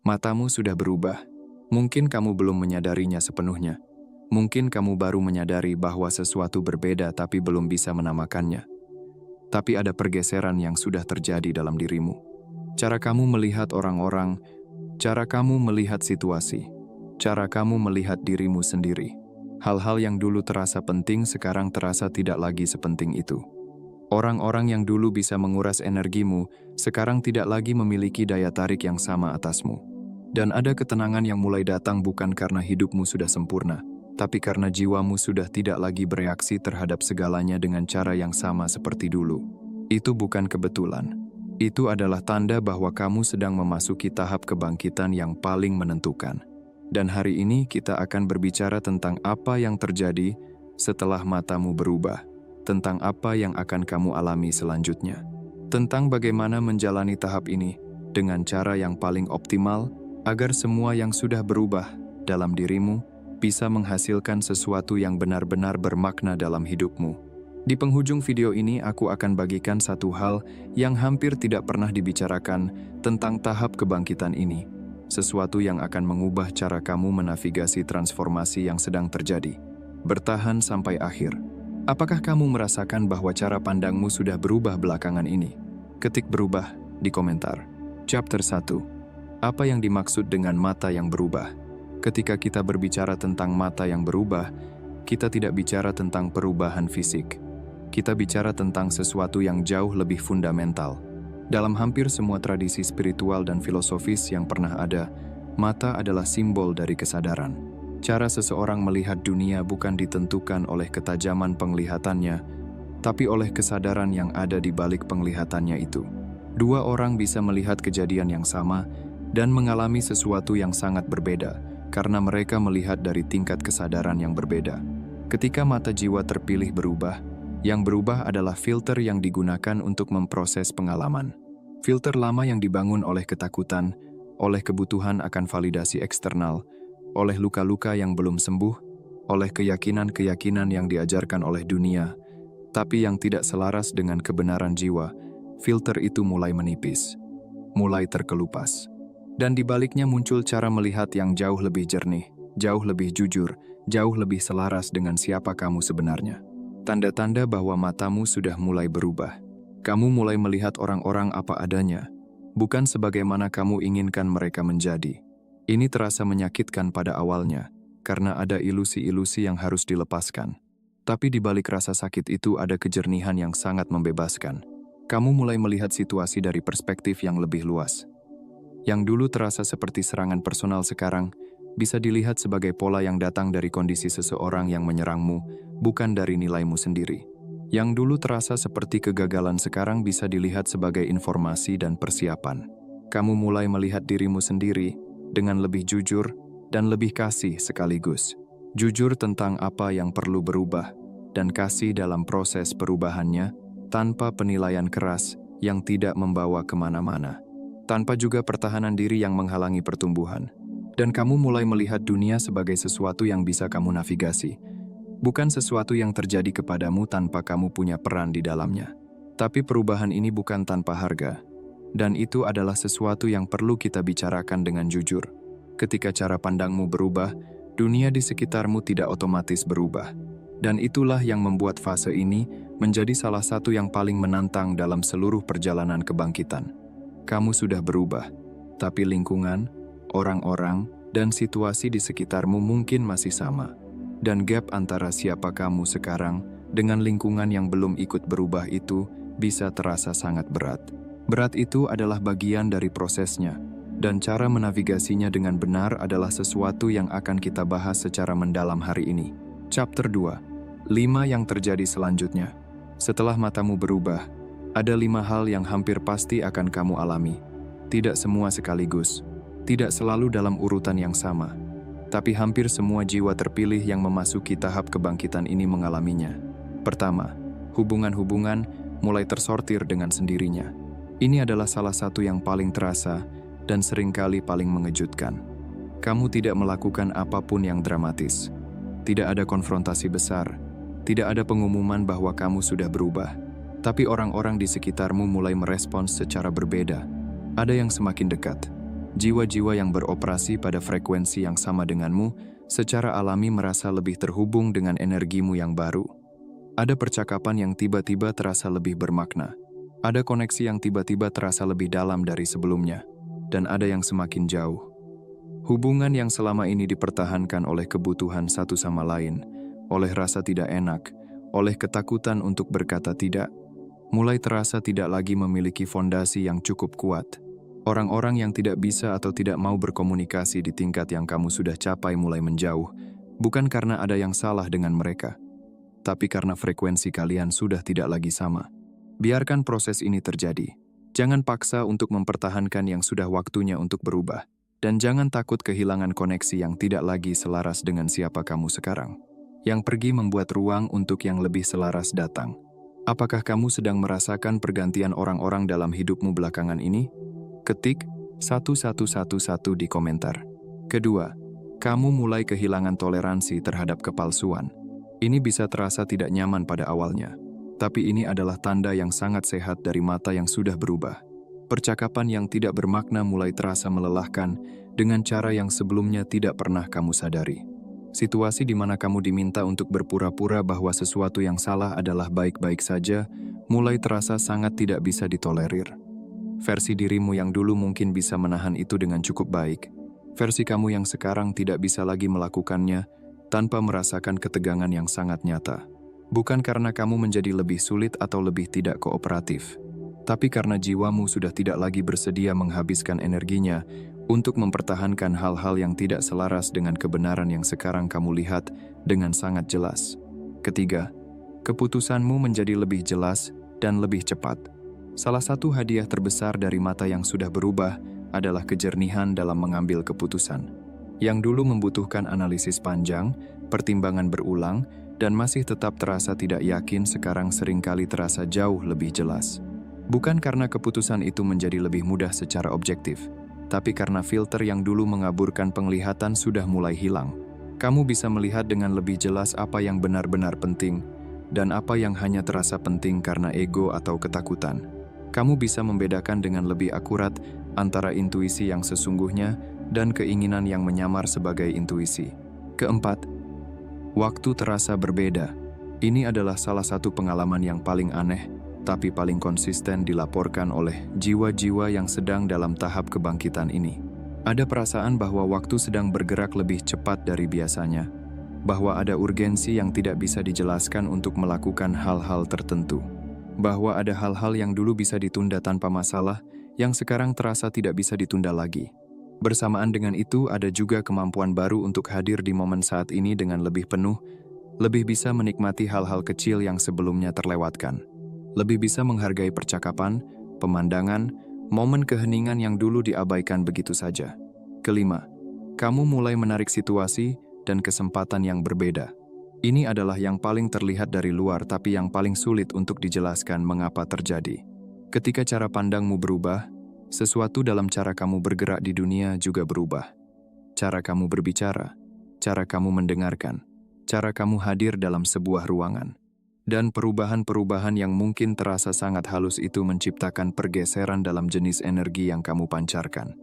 Matamu sudah berubah. Mungkin kamu belum menyadarinya sepenuhnya. Mungkin kamu baru menyadari bahwa sesuatu berbeda tapi belum bisa menamakannya. Tapi ada pergeseran yang sudah terjadi dalam dirimu. Cara kamu melihat orang-orang, cara kamu melihat situasi, cara kamu melihat dirimu sendiri. Hal-hal yang dulu terasa penting sekarang terasa tidak lagi sepenting itu. Orang-orang yang dulu bisa menguras energimu, sekarang tidak lagi memiliki daya tarik yang sama atasmu. Dan ada ketenangan yang mulai datang bukan karena hidupmu sudah sempurna, tapi karena jiwamu sudah tidak lagi bereaksi terhadap segalanya dengan cara yang sama seperti dulu. Itu bukan kebetulan. Itu adalah tanda bahwa kamu sedang memasuki tahap kebangkitan yang paling menentukan. Dan hari ini kita akan berbicara tentang apa yang terjadi setelah matamu berubah, tentang apa yang akan kamu alami selanjutnya, tentang bagaimana menjalani tahap ini dengan cara yang paling optimal agar semua yang sudah berubah dalam dirimu bisa menghasilkan sesuatu yang benar-benar bermakna dalam hidupmu. Di penghujung video ini aku akan bagikan satu hal yang hampir tidak pernah dibicarakan tentang tahap kebangkitan ini, sesuatu yang akan mengubah cara kamu menavigasi transformasi yang sedang terjadi. Bertahan sampai akhir. Apakah kamu merasakan bahwa cara pandangmu sudah berubah belakangan ini? Ketik berubah di komentar. Chapter 1. Apa yang dimaksud dengan mata yang berubah? Ketika kita berbicara tentang mata yang berubah, kita tidak bicara tentang perubahan fisik. Kita bicara tentang sesuatu yang jauh lebih fundamental. Dalam hampir semua tradisi spiritual dan filosofis yang pernah ada, mata adalah simbol dari kesadaran. Cara seseorang melihat dunia bukan ditentukan oleh ketajaman penglihatannya, tapi oleh kesadaran yang ada di balik penglihatannya itu. Dua orang bisa melihat kejadian yang sama dan mengalami sesuatu yang sangat berbeda, karena mereka melihat dari tingkat kesadaran yang berbeda. Ketika mata jiwa terpilih berubah, yang berubah adalah filter yang digunakan untuk memproses pengalaman. Filter lama yang dibangun oleh ketakutan, oleh kebutuhan akan validasi eksternal, oleh luka-luka yang belum sembuh, oleh keyakinan-keyakinan yang diajarkan oleh dunia, tapi yang tidak selaras dengan kebenaran jiwa, filter itu mulai menipis, mulai terkelupas. Dan di baliknya muncul cara melihat yang jauh lebih jernih, jauh lebih jujur, jauh lebih selaras dengan siapa kamu sebenarnya. Tanda-tanda bahwa matamu sudah mulai berubah. Kamu mulai melihat orang-orang apa adanya, bukan sebagaimana kamu inginkan mereka menjadi. Ini terasa menyakitkan pada awalnya, karena ada ilusi-ilusi yang harus dilepaskan. Tapi di balik rasa sakit itu ada kejernihan yang sangat membebaskan. Kamu mulai melihat situasi dari perspektif yang lebih luas. Yang dulu terasa seperti serangan personal sekarang, bisa dilihat sebagai pola yang datang dari kondisi seseorang yang menyerangmu, bukan dari nilaimu sendiri. Yang dulu terasa seperti kegagalan sekarang bisa dilihat sebagai informasi dan persiapan. Kamu mulai melihat dirimu sendiri dengan lebih jujur dan lebih kasih sekaligus. Jujur tentang apa yang perlu berubah, dan kasih dalam proses perubahannya, tanpa penilaian keras yang tidak membawa kemana-mana. Tanpa juga pertahanan diri yang menghalangi pertumbuhan. Dan kamu mulai melihat dunia sebagai sesuatu yang bisa kamu navigasi. Bukan sesuatu yang terjadi kepadamu tanpa kamu punya peran di dalamnya. Tapi perubahan ini bukan tanpa harga. Dan itu adalah sesuatu yang perlu kita bicarakan dengan jujur. Ketika cara pandangmu berubah, dunia di sekitarmu tidak otomatis berubah. Dan itulah yang membuat fase ini menjadi salah satu yang paling menantang dalam seluruh perjalanan kebangkitan. Kamu sudah berubah, tapi lingkungan, orang-orang, dan situasi di sekitarmu mungkin masih sama. Dan gap antara siapa kamu sekarang dengan lingkungan yang belum ikut berubah itu bisa terasa sangat berat. Berat itu adalah bagian dari prosesnya, dan cara menavigasinya dengan benar adalah sesuatu yang akan kita bahas secara mendalam hari ini. Chapter 2. 5 yang terjadi selanjutnya. Setelah matamu berubah, ada 5 hal yang hampir pasti akan kamu alami. Tidak semua sekaligus, tidak selalu dalam urutan yang sama, tapi hampir semua jiwa terpilih yang memasuki tahap kebangkitan ini mengalaminya. Pertama, hubungan-hubungan mulai tersortir dengan sendirinya. Ini adalah salah satu yang paling terasa dan seringkali paling mengejutkan. Kamu tidak melakukan apapun yang dramatis. Tidak ada konfrontasi besar, tidak ada pengumuman bahwa kamu sudah berubah. Tapi orang-orang di sekitarmu mulai merespons secara berbeda. Ada yang semakin dekat, Jiwa-jiwa yang beroperasi pada frekuensi yang sama denganmu secara alami merasa lebih terhubung dengan energimu yang baru. Ada percakapan yang tiba-tiba terasa lebih bermakna. Ada koneksi yang tiba-tiba terasa lebih dalam dari sebelumnya. Dan ada yang semakin jauh. Hubungan yang selama ini dipertahankan oleh kebutuhan satu sama lain, oleh rasa tidak enak, oleh ketakutan untuk berkata tidak, mulai terasa tidak lagi memiliki fondasi yang cukup kuat. Orang-orang yang tidak bisa atau tidak mau berkomunikasi di tingkat yang kamu sudah capai mulai menjauh, bukan karena ada yang salah dengan mereka, tapi karena frekuensi kalian sudah tidak lagi sama. Biarkan proses ini terjadi. Jangan paksa untuk mempertahankan yang sudah waktunya untuk berubah. Dan jangan takut kehilangan koneksi yang tidak lagi selaras dengan siapa kamu sekarang. Yang pergi membuat ruang untuk yang lebih selaras datang. Apakah kamu sedang merasakan pergantian orang-orang dalam hidupmu belakangan ini? Ketik 1111 di komentar. Kedua, kamu mulai kehilangan toleransi terhadap kepalsuan. Ini bisa terasa tidak nyaman pada awalnya. Tapi ini adalah tanda yang sangat sehat dari mata yang sudah berubah. Percakapan yang tidak bermakna mulai terasa melelahkan dengan cara yang sebelumnya tidak pernah kamu sadari. Situasi di mana kamu diminta untuk berpura-pura bahwa sesuatu yang salah adalah baik-baik saja, mulai terasa sangat tidak bisa ditolerir. Versi dirimu yang dulu mungkin bisa menahan itu dengan cukup baik. Versi kamu yang sekarang tidak bisa lagi melakukannya tanpa merasakan ketegangan yang sangat nyata. Bukan karena kamu menjadi lebih sulit atau lebih tidak kooperatif, tapi karena jiwamu sudah tidak lagi bersedia menghabiskan energinya untuk mempertahankan hal-hal yang tidak selaras dengan kebenaran yang sekarang kamu lihat dengan sangat jelas. Ketiga, keputusanmu menjadi lebih jelas dan lebih cepat. Salah satu hadiah terbesar dari mata yang sudah berubah adalah kejernihan dalam mengambil keputusan. Yang dulu membutuhkan analisis panjang, pertimbangan berulang, dan masih tetap terasa tidak yakin sekarang seringkali terasa jauh lebih jelas. Bukan karena keputusan itu menjadi lebih mudah secara objektif, tapi karena filter yang dulu mengaburkan penglihatan sudah mulai hilang. Kamu bisa melihat dengan lebih jelas apa yang benar-benar penting, dan apa yang hanya terasa penting karena ego atau ketakutan. Kamu bisa membedakan dengan lebih akurat antara intuisi yang sesungguhnya dan keinginan yang menyamar sebagai intuisi. Keempat, waktu terasa berbeda. Ini adalah salah satu pengalaman yang paling aneh, tapi paling konsisten dilaporkan oleh jiwa-jiwa yang sedang dalam tahap kebangkitan ini. Ada perasaan bahwa waktu sedang bergerak lebih cepat dari biasanya, bahwa ada urgensi yang tidak bisa dijelaskan untuk melakukan hal-hal tertentu, bahwa ada hal-hal yang dulu bisa ditunda tanpa masalah, yang sekarang terasa tidak bisa ditunda lagi. Bersamaan dengan itu, ada juga kemampuan baru untuk hadir di momen saat ini dengan lebih penuh, lebih bisa menikmati hal-hal kecil yang sebelumnya terlewatkan, lebih bisa menghargai percakapan, pemandangan, momen keheningan yang dulu diabaikan begitu saja. Kelima, kamu mulai menarik situasi dan kesempatan yang berbeda. Ini adalah yang paling terlihat dari luar tapi yang paling sulit untuk dijelaskan mengapa terjadi. Ketika cara pandangmu berubah, sesuatu dalam cara kamu bergerak di dunia juga berubah. Cara kamu berbicara, cara kamu mendengarkan, cara kamu hadir dalam sebuah ruangan. Dan perubahan-perubahan yang mungkin terasa sangat halus itu menciptakan pergeseran dalam jenis energi yang kamu pancarkan.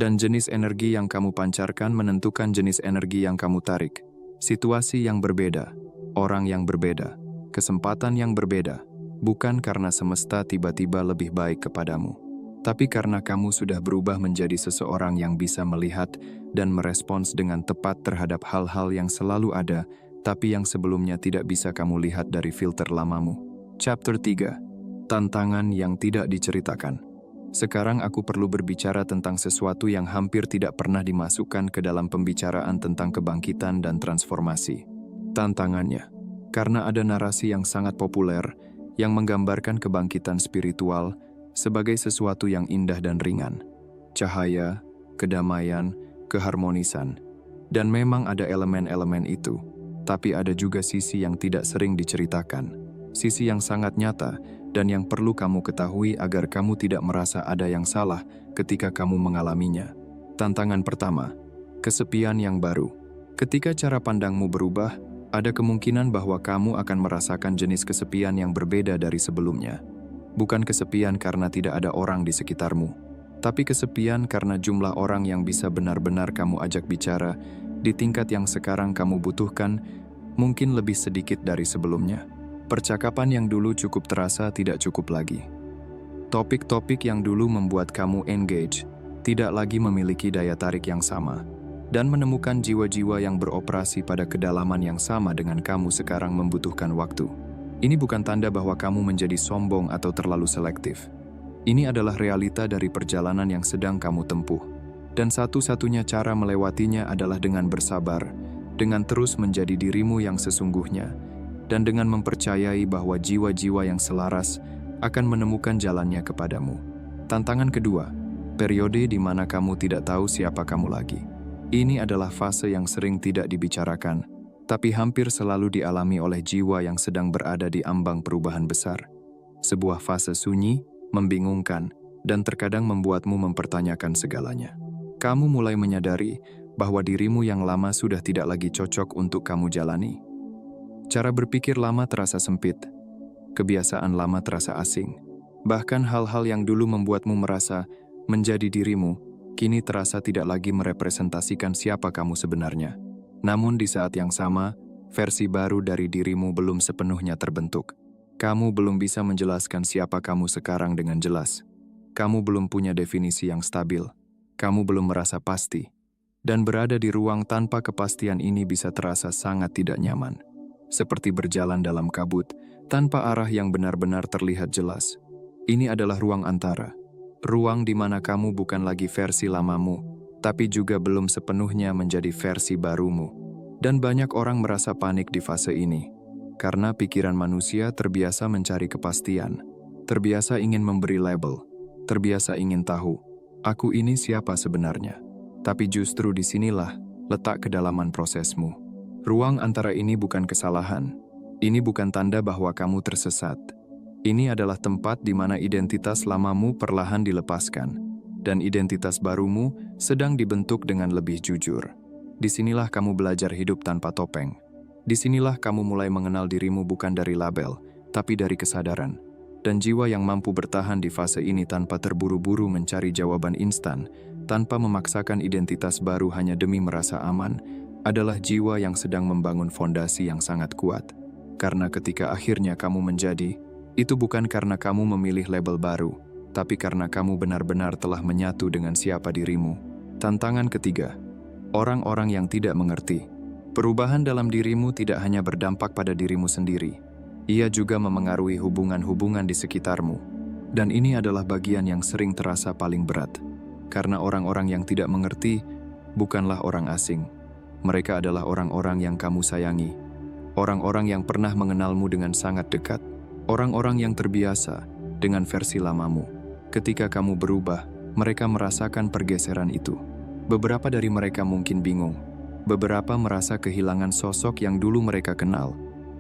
Dan jenis energi yang kamu pancarkan menentukan jenis energi yang kamu tarik. Situasi yang berbeda, orang yang berbeda, kesempatan yang berbeda, bukan karena semesta tiba-tiba lebih baik kepadamu, tapi karena kamu sudah berubah menjadi seseorang yang bisa melihat dan merespons dengan tepat terhadap hal-hal yang selalu ada, tapi yang sebelumnya tidak bisa kamu lihat dari filter lamamu. Chapter 3. Tantangan yang tidak diceritakan. Sekarang aku perlu berbicara tentang sesuatu yang hampir tidak pernah dimasukkan ke dalam pembicaraan tentang kebangkitan dan transformasi. Tantangannya, karena ada narasi yang sangat populer yang menggambarkan kebangkitan spiritual sebagai sesuatu yang indah dan ringan. Cahaya, kedamaian, keharmonisan. Dan memang ada elemen-elemen itu. Tapi ada juga sisi yang tidak sering diceritakan, sisi yang sangat nyata dan yang perlu kamu ketahui agar kamu tidak merasa ada yang salah ketika kamu mengalaminya. Tantangan pertama, kesepian yang baru. Ketika cara pandangmu berubah, ada kemungkinan bahwa kamu akan merasakan jenis kesepian yang berbeda dari sebelumnya. Bukan kesepian karena tidak ada orang di sekitarmu, Tapi kesepian karena jumlah orang yang bisa benar-benar kamu ajak bicara di tingkat yang sekarang kamu butuhkan mungkin lebih sedikit dari sebelumnya. Percakapan yang dulu cukup terasa tidak cukup lagi. Topik-topik yang dulu membuat kamu engage tidak lagi memiliki daya tarik yang sama. Dan menemukan jiwa-jiwa yang beroperasi pada kedalaman yang sama dengan kamu sekarang membutuhkan waktu. Ini bukan tanda bahwa kamu menjadi sombong atau terlalu selektif. Ini adalah realita dari perjalanan yang sedang kamu tempuh. Dan satu-satunya cara melewatinya adalah dengan bersabar, dengan terus menjadi dirimu yang sesungguhnya, dan dengan mempercayai bahwa jiwa-jiwa yang selaras akan menemukan jalannya kepadamu. Tantangan kedua, periode di mana kamu tidak tahu siapa kamu lagi. Ini adalah fase yang sering tidak dibicarakan, tapi hampir selalu dialami oleh jiwa yang sedang berada di ambang perubahan besar. Sebuah fase sunyi, membingungkan, dan terkadang membuatmu mempertanyakan segalanya. Kamu mulai menyadari bahwa dirimu yang lama sudah tidak lagi cocok untuk kamu jalani. Cara berpikir lama terasa sempit, kebiasaan lama terasa asing, bahkan hal-hal yang dulu membuatmu merasa menjadi dirimu, kini terasa tidak lagi merepresentasikan siapa kamu sebenarnya. Namun di saat yang sama, versi baru dari dirimu belum sepenuhnya terbentuk. Kamu belum bisa menjelaskan siapa kamu sekarang dengan jelas. Kamu belum punya definisi yang stabil. Kamu belum merasa pasti. Dan berada di ruang tanpa kepastian ini bisa terasa sangat tidak nyaman. Seperti berjalan dalam kabut, tanpa arah yang benar-benar terlihat jelas. Ini adalah ruang antara. Ruang di mana kamu bukan lagi versi lamamu, tapi juga belum sepenuhnya menjadi versi barumu. Dan banyak orang merasa panik di fase ini, karena pikiran manusia terbiasa mencari kepastian, terbiasa ingin memberi label, terbiasa ingin tahu, aku ini siapa sebenarnya. Tapi justru disinilah letak kedalaman prosesmu. Ruang antara ini bukan kesalahan, ini bukan tanda bahwa kamu tersesat. Ini adalah tempat di mana identitas lamamu perlahan dilepaskan, dan identitas barumu sedang dibentuk dengan lebih jujur. Disinilah kamu belajar hidup tanpa topeng. Disinilah kamu mulai mengenal dirimu bukan dari label, tapi dari kesadaran. Dan jiwa yang mampu bertahan di fase ini tanpa terburu-buru mencari jawaban instan, tanpa memaksakan identitas baru hanya demi merasa aman, adalah jiwa yang sedang membangun fondasi yang sangat kuat. Karena ketika akhirnya kamu menjadi, itu bukan karena kamu memilih label baru, tapi karena kamu benar-benar telah menyatu dengan siapa dirimu. Tantangan ketiga, orang-orang yang tidak mengerti. Perubahan dalam dirimu tidak hanya berdampak pada dirimu sendiri. Ia juga memengaruhi hubungan-hubungan di sekitarmu. Dan ini adalah bagian yang sering terasa paling berat. Karena orang-orang yang tidak mengerti bukanlah orang asing. Mereka adalah orang-orang yang kamu sayangi. Orang-orang yang pernah mengenalmu dengan sangat dekat. Orang-orang yang terbiasa dengan versi lamamu. Ketika kamu berubah, mereka merasakan pergeseran itu. Beberapa dari mereka mungkin bingung. Beberapa merasa kehilangan sosok yang dulu mereka kenal.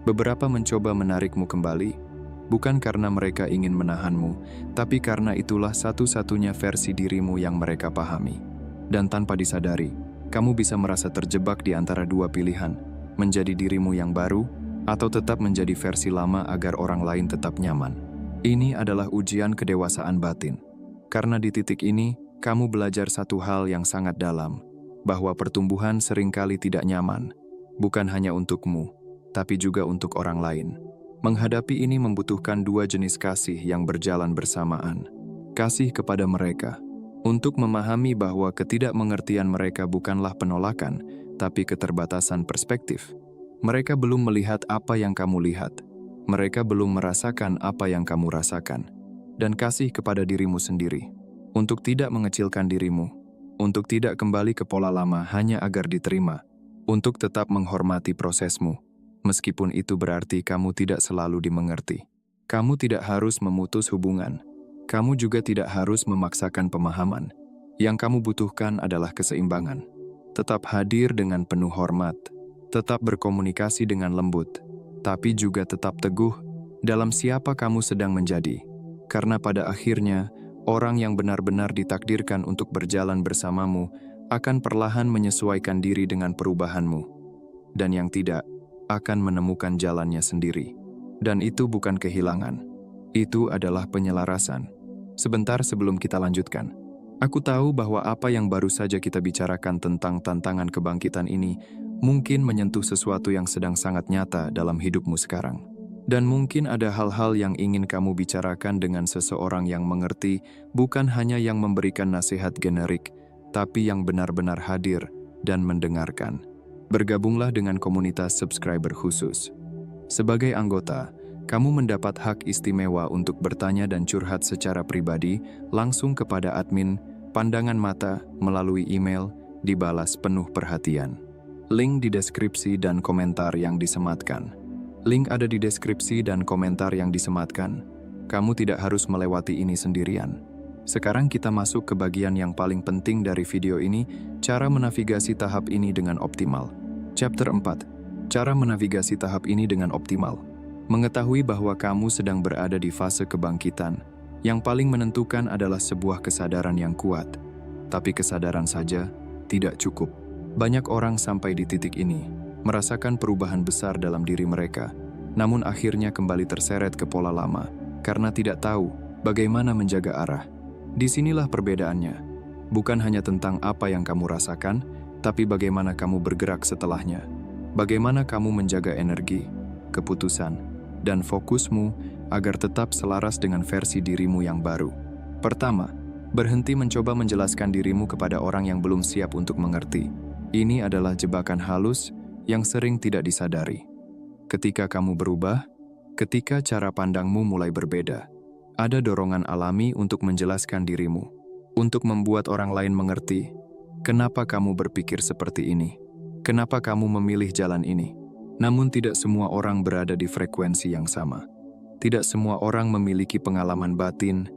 Beberapa mencoba menarikmu kembali, bukan karena mereka ingin menahanmu, tapi karena itulah satu-satunya versi dirimu yang mereka pahami. Dan tanpa disadari, kamu bisa merasa terjebak di antara dua pilihan, menjadi dirimu yang baru, atau tetap menjadi versi lama agar orang lain tetap nyaman. Ini adalah ujian kedewasaan batin. Karena di titik ini, kamu belajar satu hal yang sangat dalam, bahwa pertumbuhan seringkali tidak nyaman, bukan hanya untukmu, tapi juga untuk orang lain. Menghadapi ini membutuhkan dua jenis kasih yang berjalan bersamaan. Kasih kepada mereka, untuk memahami bahwa ketidakmengertian mereka bukanlah penolakan, tapi keterbatasan perspektif. Mereka belum melihat apa yang kamu lihat. Mereka belum merasakan apa yang kamu rasakan. Dan kasih kepada dirimu sendiri. Untuk tidak mengecilkan dirimu. Untuk tidak kembali ke pola lama hanya agar diterima. Untuk tetap menghormati prosesmu. Meskipun itu berarti kamu tidak selalu dimengerti. Kamu tidak harus memutus hubungan. Kamu juga tidak harus memaksakan pemahaman. Yang kamu butuhkan adalah keseimbangan. Tetap hadir dengan penuh hormat. Tetap berkomunikasi dengan lembut, tapi juga tetap teguh dalam siapa kamu sedang menjadi. Karena pada akhirnya, orang yang benar-benar ditakdirkan untuk berjalan bersamamu akan perlahan menyesuaikan diri dengan perubahanmu. Dan yang tidak, akan menemukan jalannya sendiri. Dan itu bukan kehilangan. Itu adalah penyelarasan. Sebentar sebelum kita lanjutkan, Aku tahu bahwa apa yang baru saja kita bicarakan tentang tantangan kebangkitan ini mungkin menyentuh sesuatu yang sedang sangat nyata dalam hidupmu sekarang. Dan mungkin ada hal-hal yang ingin kamu bicarakan dengan seseorang yang mengerti, bukan hanya yang memberikan nasihat generik, tapi yang benar-benar hadir dan mendengarkan. Bergabunglah dengan komunitas subscriber khusus. Sebagai anggota, kamu mendapat hak istimewa untuk bertanya dan curhat secara pribadi langsung kepada admin, pandangan mata, melalui email, dibalas penuh perhatian. Link di deskripsi dan komentar yang disematkan. Link ada di deskripsi dan komentar yang disematkan. Kamu tidak harus melewati ini sendirian. Sekarang kita masuk ke bagian yang paling penting dari video ini, cara menavigasi tahap ini dengan optimal. Chapter 4. Cara menavigasi tahap ini dengan optimal. Mengetahui bahwa kamu sedang berada di fase kebangkitan. Yang paling menentukan adalah sebuah kesadaran yang kuat. Tapi kesadaran saja tidak cukup. Banyak orang sampai di titik ini, merasakan perubahan besar dalam diri mereka, namun akhirnya kembali terseret ke pola lama, karena tidak tahu bagaimana menjaga arah. Disinilah perbedaannya. Bukan hanya tentang apa yang kamu rasakan, tapi bagaimana kamu bergerak setelahnya. Bagaimana kamu menjaga energi, keputusan, dan fokusmu agar tetap selaras dengan versi dirimu yang baru. Pertama, berhenti mencoba menjelaskan dirimu kepada orang yang belum siap untuk mengerti. Ini adalah jebakan halus yang sering tidak disadari. Ketika kamu berubah, ketika cara pandangmu mulai berbeda, ada dorongan alami untuk menjelaskan dirimu, untuk membuat orang lain mengerti. Kenapa kamu berpikir seperti ini? Kenapa kamu memilih jalan ini? Namun tidak semua orang berada di frekuensi yang sama. Tidak semua orang memiliki pengalaman batin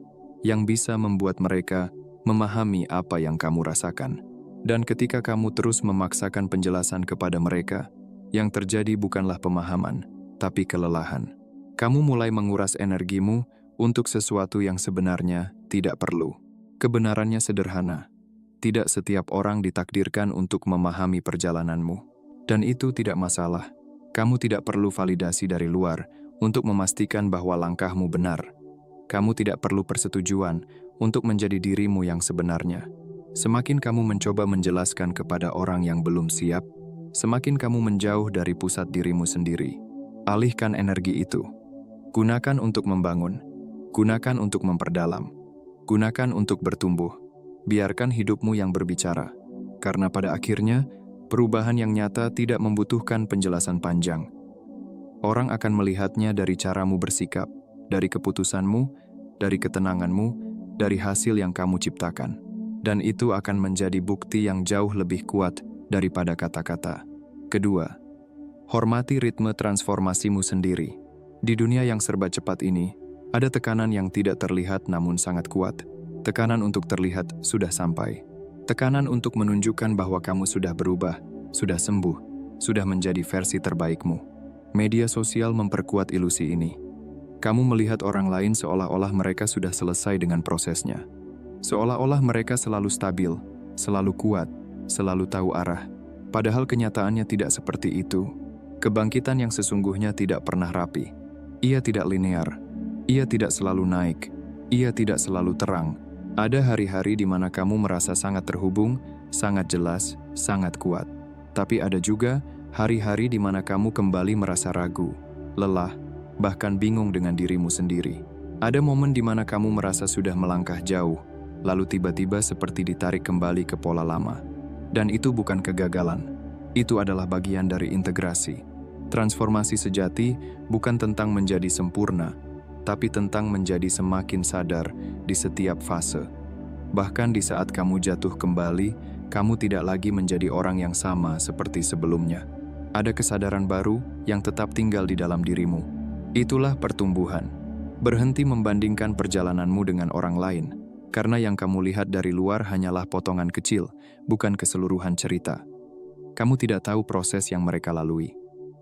yang bisa membuat mereka memahami apa yang kamu rasakan. Dan ketika kamu terus memaksakan penjelasan kepada mereka, yang terjadi bukanlah pemahaman, tapi kelelahan. Kamu mulai menguras energimu untuk sesuatu yang sebenarnya tidak perlu. Kebenarannya sederhana. Tidak setiap orang ditakdirkan untuk memahami perjalananmu. Dan itu tidak masalah. Kamu tidak perlu validasi dari luar untuk memastikan bahwa langkahmu benar. Kamu tidak perlu persetujuan untuk menjadi dirimu yang sebenarnya. Semakin kamu mencoba menjelaskan kepada orang yang belum siap, semakin kamu menjauh dari pusat dirimu sendiri. Alihkan energi itu. Gunakan untuk membangun. Gunakan untuk memperdalam. Gunakan untuk bertumbuh. Biarkan hidupmu yang berbicara. Karena pada akhirnya, perubahan yang nyata tidak membutuhkan penjelasan panjang. Orang akan melihatnya dari caramu bersikap, dari keputusanmu, dari ketenanganmu, dari hasil yang kamu ciptakan. Dan itu akan menjadi bukti yang jauh lebih kuat daripada kata-kata. Kedua, hormati ritme transformasimu sendiri. Di dunia yang serba cepat ini, ada tekanan yang tidak terlihat namun sangat kuat. Tekanan untuk terlihat sudah sampai. Tekanan untuk menunjukkan bahwa kamu sudah berubah, sudah sembuh, sudah menjadi versi terbaikmu. Media sosial memperkuat ilusi ini. Kamu melihat orang lain seolah-olah mereka sudah selesai dengan prosesnya. Seolah-olah mereka selalu stabil, selalu kuat, selalu tahu arah. Padahal kenyataannya tidak seperti itu. Kebangkitan yang sesungguhnya tidak pernah rapi. Ia tidak linear. Ia tidak selalu naik. Ia tidak selalu terang. Ada hari-hari di mana kamu merasa sangat terhubung, sangat jelas, sangat kuat. Tapi ada juga hari-hari di mana kamu kembali merasa ragu, lelah, bahkan bingung dengan dirimu sendiri. Ada momen di mana kamu merasa sudah melangkah jauh, lalu tiba-tiba seperti ditarik kembali ke pola lama. Dan itu bukan kegagalan. Itu adalah bagian dari integrasi. Transformasi sejati bukan tentang menjadi sempurna, tapi tentang menjadi semakin sadar di setiap fase. Bahkan di saat kamu jatuh kembali, kamu tidak lagi menjadi orang yang sama seperti sebelumnya. Ada kesadaran baru yang tetap tinggal di dalam dirimu. Itulah pertumbuhan. Berhenti membandingkan perjalananmu dengan orang lain, karena yang kamu lihat dari luar hanyalah potongan kecil, bukan keseluruhan cerita. Kamu tidak tahu proses yang mereka lalui,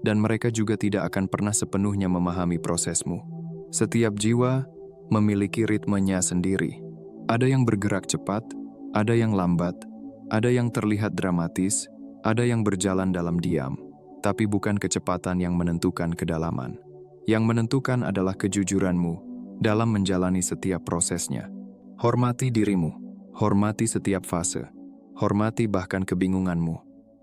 dan mereka juga tidak akan pernah sepenuhnya memahami prosesmu. Setiap jiwa memiliki ritmenya sendiri. Ada yang bergerak cepat, ada yang lambat, ada yang terlihat dramatis, ada yang berjalan dalam diam. Tapi bukan kecepatan yang menentukan kedalaman. Yang menentukan adalah kejujuranmu dalam menjalani setiap prosesnya. Hormati dirimu. Hormati setiap fase. Hormati bahkan kebingunganmu.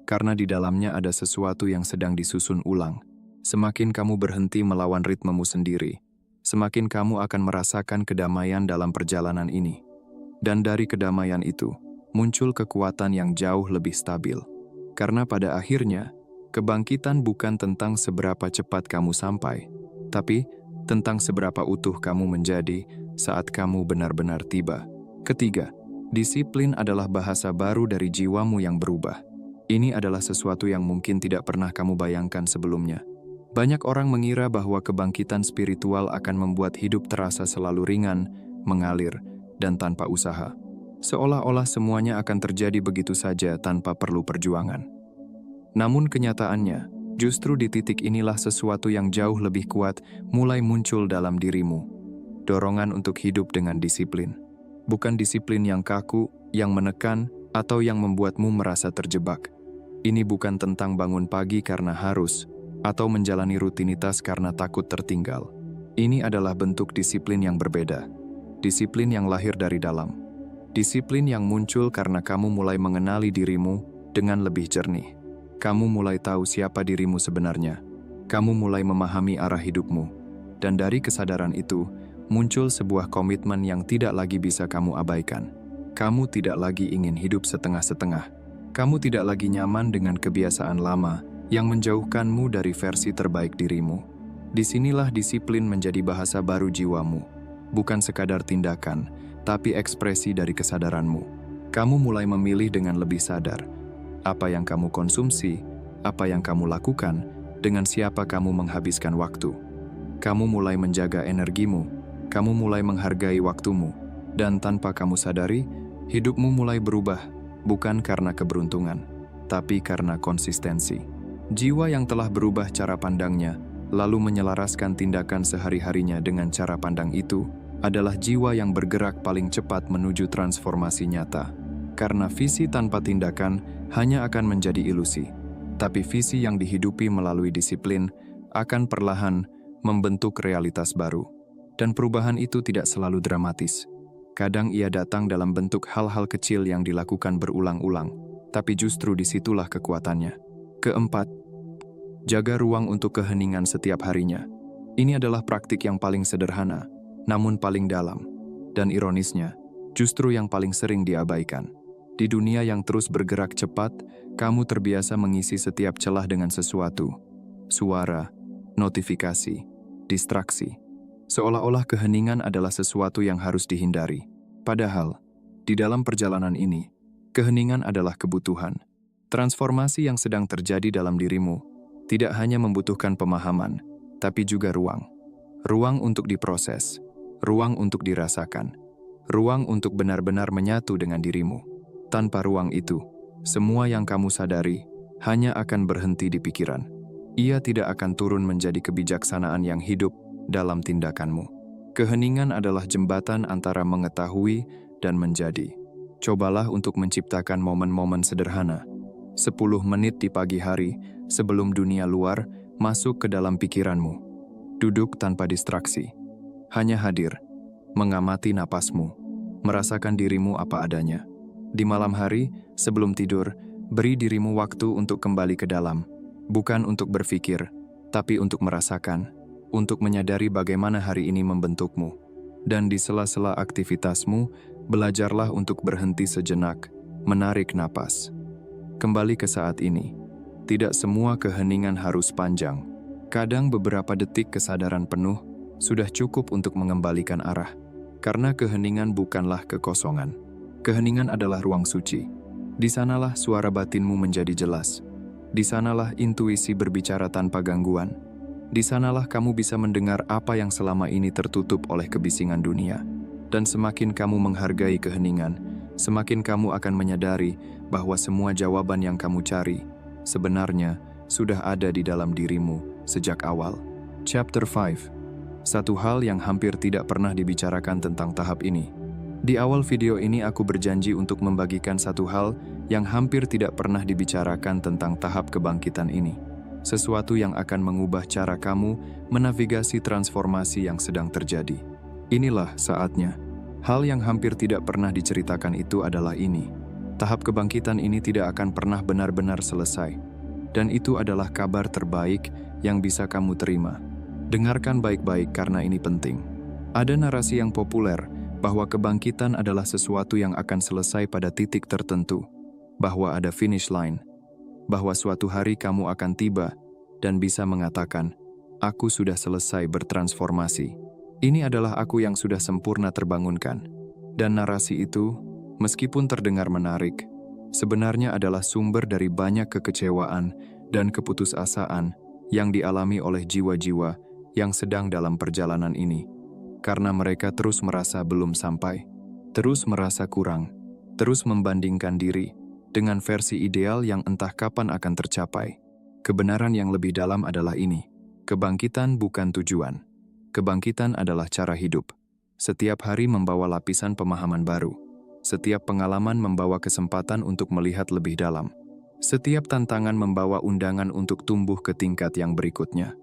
Karena di dalamnya ada sesuatu yang sedang disusun ulang. Semakin kamu berhenti melawan ritmemu sendiri, semakin kamu akan merasakan kedamaian dalam perjalanan ini. Dan dari kedamaian itu, muncul kekuatan yang jauh lebih stabil. Karena pada akhirnya, kebangkitan bukan tentang seberapa cepat kamu sampai, tapi tentang seberapa utuh kamu menjadi saat kamu benar-benar tiba. Ketiga, disiplin adalah bahasa baru dari jiwamu yang berubah. Ini adalah sesuatu yang mungkin tidak pernah kamu bayangkan sebelumnya. Banyak orang mengira bahwa kebangkitan spiritual akan membuat hidup terasa selalu ringan, mengalir, dan tanpa usaha. Seolah-olah semuanya akan terjadi begitu saja tanpa perlu perjuangan. Namun kenyataannya, justru di titik inilah sesuatu yang jauh lebih kuat mulai muncul dalam dirimu. Dorongan untuk hidup dengan disiplin. Bukan disiplin yang kaku, yang menekan, atau yang membuatmu merasa terjebak. Ini bukan tentang bangun pagi karena harus, atau menjalani rutinitas karena takut tertinggal. Ini adalah bentuk disiplin yang berbeda. Disiplin yang lahir dari dalam. Disiplin yang muncul karena kamu mulai mengenali dirimu dengan lebih jernih. Kamu mulai tahu siapa dirimu sebenarnya. Kamu mulai memahami arah hidupmu. Dan dari kesadaran itu, muncul sebuah komitmen yang tidak lagi bisa kamu abaikan. Kamu tidak lagi ingin hidup setengah-setengah. Kamu tidak lagi nyaman dengan kebiasaan lama yang menjauhkanmu dari versi terbaik dirimu. Disinilah disiplin menjadi bahasa baru jiwamu. Bukan sekadar tindakan, tapi ekspresi dari kesadaranmu. Kamu mulai memilih dengan lebih sadar. Apa yang kamu konsumsi, apa yang kamu lakukan, dengan siapa kamu menghabiskan waktu. Kamu mulai menjaga energimu, kamu mulai menghargai waktumu, dan tanpa kamu sadari, hidupmu mulai berubah, bukan karena keberuntungan, tapi karena konsistensi. Jiwa yang telah berubah cara pandangnya, lalu menyelaraskan tindakan sehari-harinya dengan cara pandang itu, adalah jiwa yang bergerak paling cepat menuju transformasi nyata. Karena visi tanpa tindakan hanya akan menjadi ilusi, tapi visi yang dihidupi melalui disiplin akan perlahan membentuk realitas baru. Dan perubahan itu tidak selalu dramatis. Kadang ia datang dalam bentuk hal-hal kecil yang dilakukan berulang-ulang, tapi justru disitulah kekuatannya. Keempat, jaga ruang untuk keheningan setiap harinya. Ini adalah praktik yang paling sederhana, namun paling dalam. Dan ironisnya, justru yang paling sering diabaikan. Di dunia yang terus bergerak cepat, kamu terbiasa mengisi setiap celah dengan sesuatu. Suara, notifikasi, distraksi. Seolah-olah keheningan adalah sesuatu yang harus dihindari. Padahal, di dalam perjalanan ini, keheningan adalah kebutuhan. Transformasi yang sedang terjadi dalam dirimu tidak hanya membutuhkan pemahaman, tapi juga ruang. Ruang untuk diproses, ruang untuk dirasakan, ruang untuk benar-benar menyatu dengan dirimu. Tanpa ruang itu, semua yang kamu sadari hanya akan berhenti di pikiran. Ia tidak akan turun menjadi kebijaksanaan yang hidup dalam tindakanmu. Keheningan adalah jembatan antara mengetahui dan menjadi. Cobalah untuk menciptakan momen-momen sederhana. 10 menit di pagi hari sebelum dunia luar masuk ke dalam pikiranmu. Duduk tanpa distraksi. Hanya hadir, mengamati napasmu, merasakan dirimu apa adanya. Di malam hari, sebelum tidur, beri dirimu waktu untuk kembali ke dalam. Bukan untuk berpikir, tapi untuk merasakan. Untuk menyadari bagaimana hari ini membentukmu. Dan di sela-sela aktivitasmu, belajarlah untuk berhenti sejenak, menarik napas. Kembali ke saat ini. Tidak semua keheningan harus panjang. Kadang beberapa detik kesadaran penuh sudah cukup untuk mengembalikan arah. Karena keheningan bukanlah kekosongan. Keheningan adalah ruang suci. Di sanalah suara batinmu menjadi jelas. Di sanalah intuisi berbicara tanpa gangguan. Di sanalah kamu bisa mendengar apa yang selama ini tertutup oleh kebisingan dunia. Dan semakin kamu menghargai keheningan, semakin kamu akan menyadari bahwa semua jawaban yang kamu cari sebenarnya sudah ada di dalam dirimu sejak awal. Chapter 5. Satu hal yang hampir tidak pernah dibicarakan tentang tahap ini. Di awal video ini aku berjanji untuk membagikan satu hal yang hampir tidak pernah dibicarakan tentang tahap kebangkitan ini. Sesuatu yang akan mengubah cara kamu menavigasi transformasi yang sedang terjadi. Inilah saatnya. Hal yang hampir tidak pernah diceritakan itu adalah ini. Tahap kebangkitan ini tidak akan pernah benar-benar selesai. Dan itu adalah kabar terbaik yang bisa kamu terima. Dengarkan baik-baik karena ini penting. Ada narasi yang populer bahwa kebangkitan adalah sesuatu yang akan selesai pada titik tertentu, bahwa ada finish line, bahwa suatu hari kamu akan tiba dan bisa mengatakan, "Aku sudah selesai bertransformasi. Ini adalah aku yang sudah sempurna terbangunkan." Dan narasi itu, meskipun terdengar menarik, sebenarnya adalah sumber dari banyak kekecewaan dan keputusasaan yang dialami oleh jiwa-jiwa yang sedang dalam perjalanan ini. Karena mereka terus merasa belum sampai, terus merasa kurang, terus membandingkan diri dengan versi ideal yang entah kapan akan tercapai. Kebenaran yang lebih dalam adalah ini. Kebangkitan bukan tujuan. Kebangkitan adalah cara hidup. Setiap hari membawa lapisan pemahaman baru. Setiap pengalaman membawa kesempatan untuk melihat lebih dalam. Setiap tantangan membawa undangan untuk tumbuh ke tingkat yang berikutnya.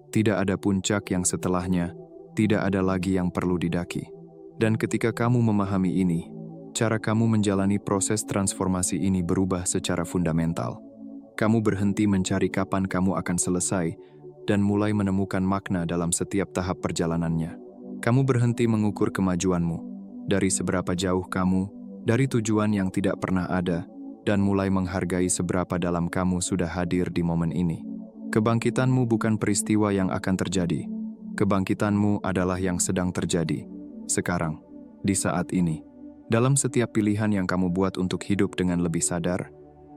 Tidak ada puncak yang setelahnya, tidak ada lagi yang perlu didaki. Dan ketika kamu memahami ini, cara kamu menjalani proses transformasi ini berubah secara fundamental. Kamu berhenti mencari kapan kamu akan selesai dan mulai menemukan makna dalam setiap tahap perjalanannya. Kamu berhenti mengukur kemajuanmu, dari seberapa jauh kamu, dari tujuan yang tidak pernah ada, dan mulai menghargai seberapa dalam kamu sudah hadir di momen ini. Kebangkitanmu bukan peristiwa yang akan terjadi. Kebangkitanmu adalah yang sedang terjadi, sekarang, di saat ini. Dalam setiap pilihan yang kamu buat untuk hidup dengan lebih sadar,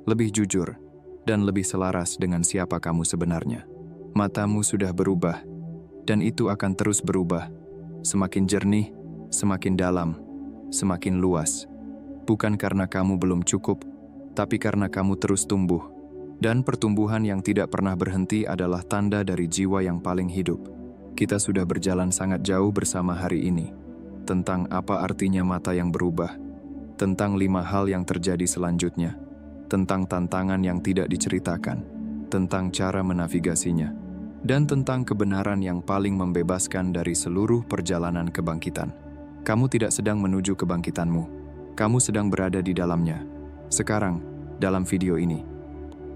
lebih jujur, dan lebih selaras dengan siapa kamu sebenarnya. Matamu sudah berubah, dan itu akan terus berubah. Semakin jernih, semakin dalam, semakin luas. Bukan karena kamu belum cukup, tapi karena kamu terus tumbuh. Dan pertumbuhan yang tidak pernah berhenti adalah tanda dari jiwa yang paling hidup. Kita sudah berjalan sangat jauh bersama hari ini. Tentang apa artinya mata yang berubah. Tentang 5 hal yang terjadi selanjutnya. Tentang tantangan yang tidak diceritakan. Tentang cara menavigasinya. Dan tentang kebenaran yang paling membebaskan dari seluruh perjalanan kebangkitan. Kamu tidak sedang menuju kebangkitanmu. Kamu sedang berada di dalamnya. Sekarang, dalam video ini,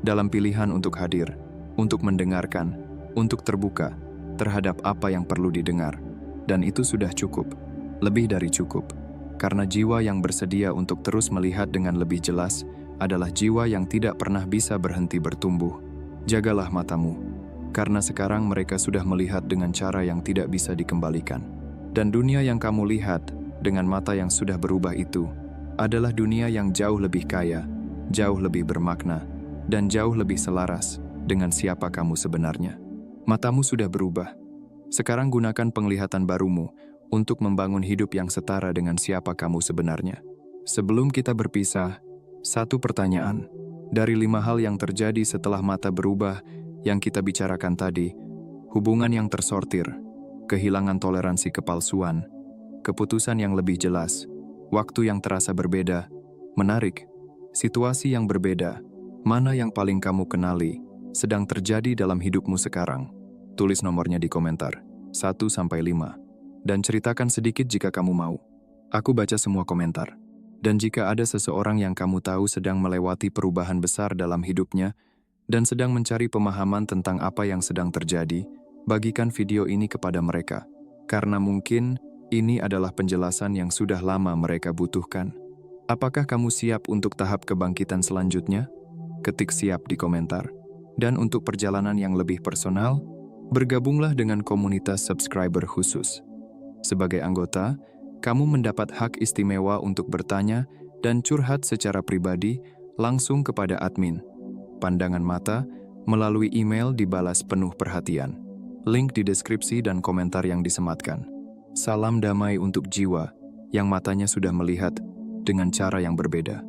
dalam pilihan untuk hadir, untuk mendengarkan, untuk terbuka terhadap apa yang perlu didengar. Dan itu sudah cukup, lebih dari cukup. Karena jiwa yang bersedia untuk terus melihat dengan lebih jelas adalah jiwa yang tidak pernah bisa berhenti bertumbuh. Jagalah matamu, karena sekarang mereka sudah melihat dengan cara yang tidak bisa dikembalikan. Dan dunia yang kamu lihat dengan mata yang sudah berubah itu adalah dunia yang jauh lebih kaya, jauh lebih bermakna, dan jauh lebih selaras dengan siapa kamu sebenarnya. Matamu sudah berubah. Sekarang gunakan penglihatan barumu untuk membangun hidup yang setara dengan siapa kamu sebenarnya. Sebelum kita berpisah, satu pertanyaan. Dari 5 hal yang terjadi setelah mata berubah yang kita bicarakan tadi, hubungan yang tersortir, kehilangan toleransi kepalsuan, keputusan yang lebih jelas, waktu yang terasa berbeda, menarik, situasi yang berbeda, mana yang paling kamu kenali, sedang terjadi dalam hidupmu sekarang. Tulis nomornya di komentar, 1-5, dan ceritakan sedikit jika kamu mau. Aku baca semua komentar. Dan jika ada seseorang yang kamu tahu sedang melewati perubahan besar dalam hidupnya, dan sedang mencari pemahaman tentang apa yang sedang terjadi, bagikan video ini kepada mereka. Karena mungkin ini adalah penjelasan yang sudah lama mereka butuhkan. Apakah kamu siap untuk tahap kebangkitan selanjutnya? Ketik siap di komentar. Dan untuk perjalanan yang lebih personal, bergabunglah dengan komunitas subscriber khusus. Sebagai anggota, kamu mendapat hak istimewa untuk bertanya dan curhat secara pribadi langsung kepada admin. Pandangan mata melalui email dibalas penuh perhatian. Link di deskripsi dan komentar yang disematkan. Salam damai untuk jiwa yang matanya sudah melihat dengan cara yang berbeda.